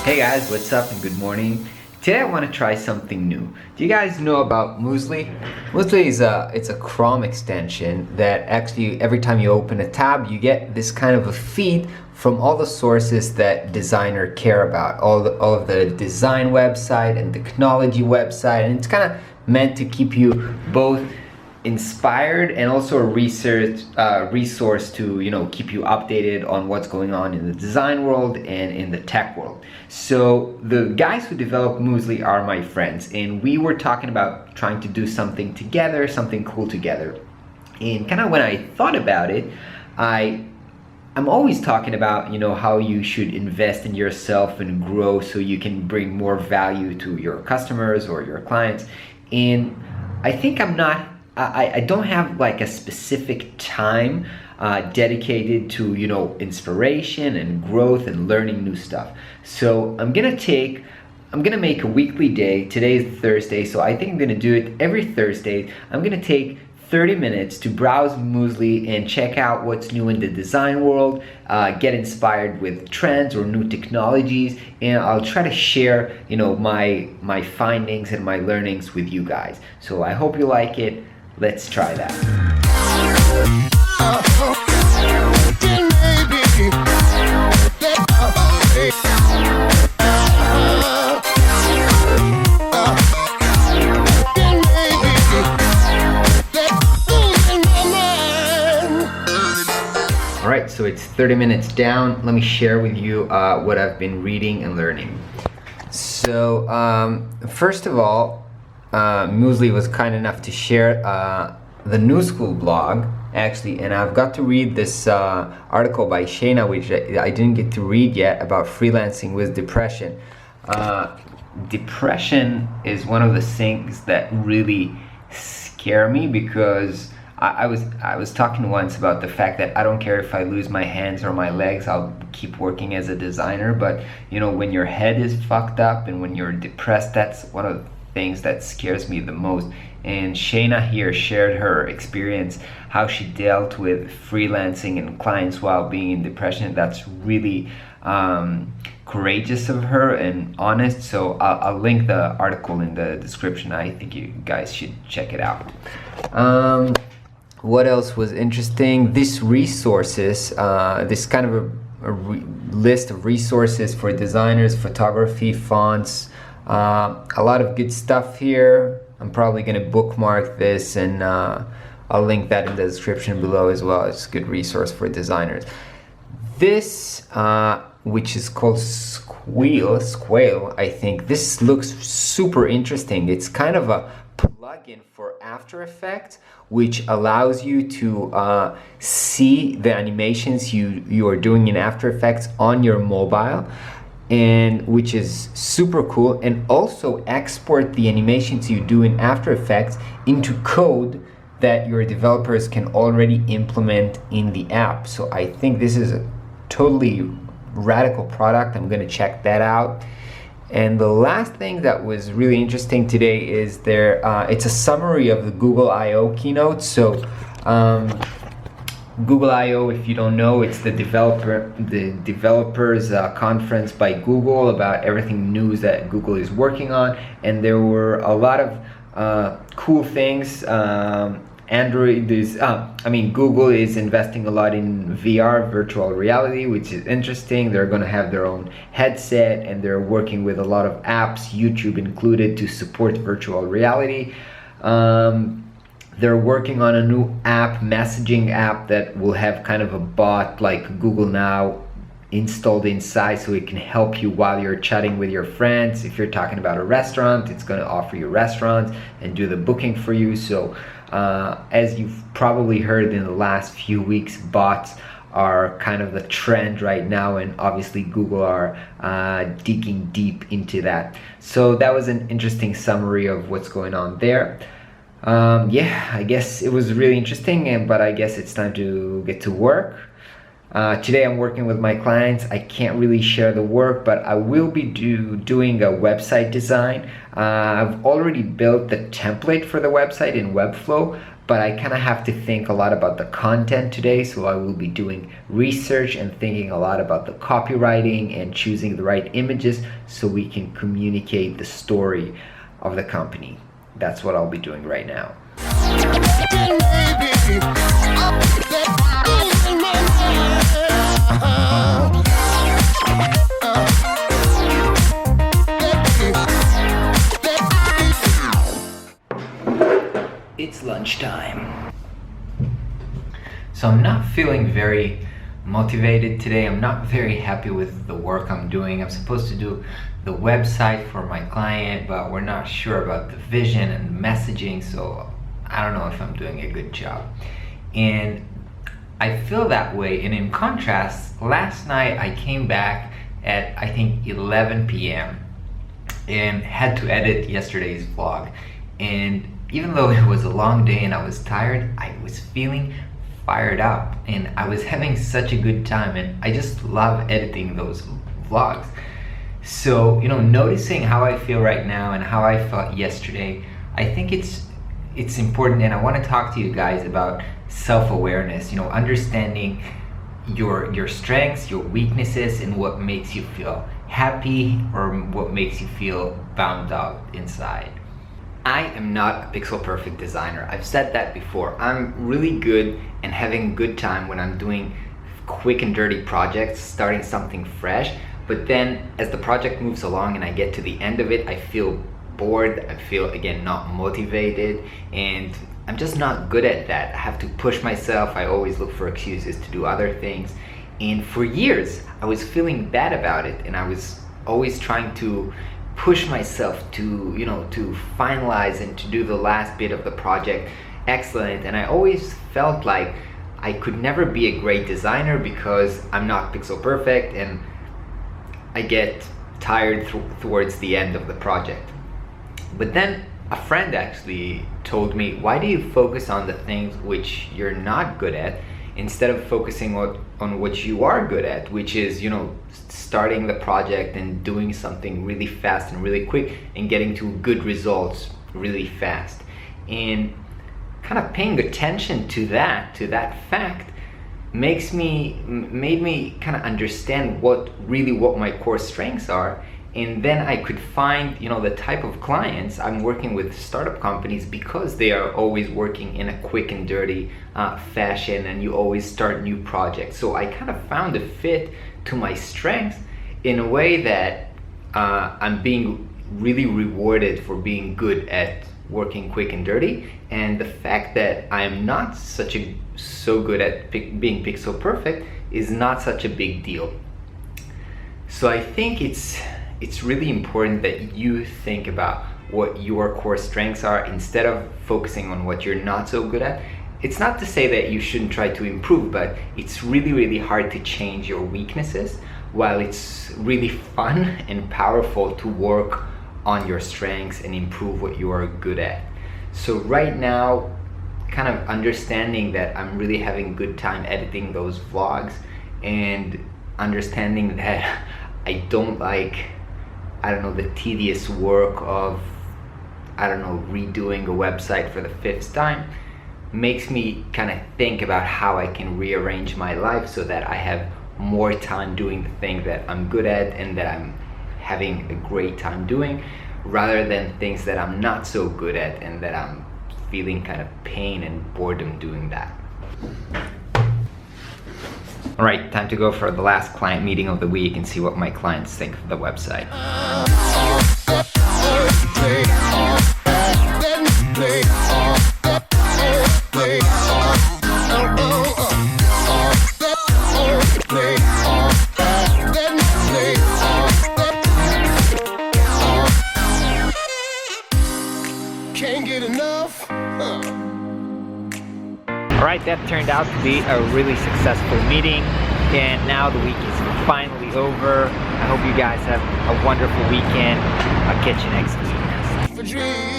Hey guys, what's up and good morning. Today I want to try something new. Do you guys know about Muesli? Muesli is it's a Chrome extension that actually every time you open a tab you get this kind of a feed from all the sources that designer care about. All of the design website and technology website, and it's kind of meant to keep you both inspired and also a resource to keep you updated on what's going on in the design world and in the tech world. So the guys who developed Muesli are my friends, and we were talking about trying to do something together, something cool together. And kind of when I thought about it, I'm always talking about how you should invest in yourself and grow so you can bring more value to your customers or your clients. And I think I don't have like a specific time dedicated to inspiration and growth and learning new stuff. So I'm gonna make a weekly day. Today is Thursday, so I think I'm gonna do it every Thursday. I'm gonna take 30 minutes to browse Muesli and check out what's new in the design world, get inspired with trends or new technologies, and I'll try to share my findings and my learnings with you guys. So I hope you like it. Let's try that. All right, so it's 30 minutes down. Let me share with you what I've been reading and learning. So first of all, Muesli was kind enough to share the New School blog, actually, and I've got to read this article by Shayna, which I didn't get to read yet, about freelancing with depression. Depression is one of the things that really scare me, because I was talking once about the fact that I don't care if I lose my hands or my legs, I'll keep working as a designer. But when your head is fucked up and when you're depressed, that's one of the things that scares me the most. And Shayna here shared her experience, how she dealt with freelancing and clients while being in depression. That's really courageous of her and honest. So I'll link the article in the description. I think you guys should check it out. What else was interesting? This resources, this kind of a list of resources for designers, photography, fonts, a lot of good stuff here. I'm probably going to bookmark this, and I'll link that in the description below as well. It's a good resource for designers. This, which is called Segall, I think. This looks super interesting. It's kind of a plugin for After Effects, which allows you to see the animations you are doing in After Effects on your mobile, and which is super cool, and also export the animations you do in After Effects into code that your developers can already implement in the app. So I think this is a totally radical product. I'm going to check that out. And the last thing that was really interesting today is it's a summary of the Google I/O keynote. So Google I/O, if you don't know, it's the developers conference by Google about everything new that Google is working on, and there were a lot of cool things. Google is investing a lot in VR, virtual reality, which is interesting. They're going to have their own headset, and they're working with a lot of apps, YouTube included, to support virtual reality. They're working on a new app, messaging app, that will have kind of a bot like Google Now installed inside, so it can help you while you're chatting with your friends. If you're talking about a restaurant, it's going to offer you restaurants and do the booking for you. So as you've probably heard in the last few weeks, bots are kind of the trend right now, and obviously Google are digging deep into that. So that was an interesting summary of what's going on there. Yeah, I guess it was really interesting, but I guess it's time to get to work. Today I'm working with my clients. I can't really share the work, but I will be doing a website design. I've already built the template for the website in Webflow, but I kind of have to think a lot about the content today, so I will be doing research and thinking a lot about the copywriting and choosing the right images so we can communicate the story of the company. That's what I'll be doing right now. It's lunchtime. So I'm not feeling very motivated today. I'm not very happy with the work I'm doing. I'm supposed to do the website for my client, but we're not sure about the vision and messaging, so I don't know if I'm doing a good job. And I feel that way. And in contrast, last night I came back at I think 11 p.m. and had to edit yesterday's vlog. And even though it was a long day and I was tired, I was feeling fired up and I was having such a good time, and I just love editing those vlogs. So, noticing how I feel right now and how I felt yesterday, I think it's important, and I want to talk to you guys about self-awareness, understanding your strengths, your weaknesses, and what makes you feel happy or what makes you feel bound out inside. I am not a pixel perfect designer. I've said that before. I'm really good and having a good time when I'm doing quick and dirty projects, starting something fresh. But then as the project moves along and I get to the end of it, I feel bored. I feel, again, not motivated, and I'm just not good at that. I have to push myself. I always look for excuses to do other things. And for years, I was feeling bad about it, and I was always trying to push myself to finalize and to do the last bit of the project excellent. And I always felt like I could never be a great designer because I'm not pixel perfect, and I get tired towards the end of the project. But then a friend actually told me, why do you focus on the things which you're not good at instead of focusing on what you are good at, which is starting the project and doing something really fast and really quick and getting to good results really fast. And kind of paying attention to that fact made me kind of understand what my core strengths are. And then I could find the type of clients I'm working with, startup companies, because they are always working in a quick and dirty fashion, and you always start new projects. So I kind of found a fit to my strengths in a way that I'm being really rewarded for being good at working quick and dirty. And the fact that I'm not so good at being pixel perfect is not such a big deal. So I think it's really important that you think about what your core strengths are instead of focusing on what you're not so good at. It's not to say that you shouldn't try to improve, but it's really, really hard to change your weaknesses, while it's really fun and powerful to work on your strengths and improve what you are good at. So right now, kind of understanding that I'm really having a good time editing those vlogs, and understanding that I don't like the tedious work of redoing a website for the 5th time, makes me kind of think about how I can rearrange my life so that I have more time doing the thing that I'm good at and that I'm having a great time doing, rather than things that I'm not so good at and that I'm feeling kind of pain and boredom doing that. All right, time to go for the last client meeting of the week and see what my clients think of the website. Can't get enough. All right, that turned out to be a really successful meeting, and now the week is finally over. I hope you guys have a wonderful weekend. I'll catch you next week.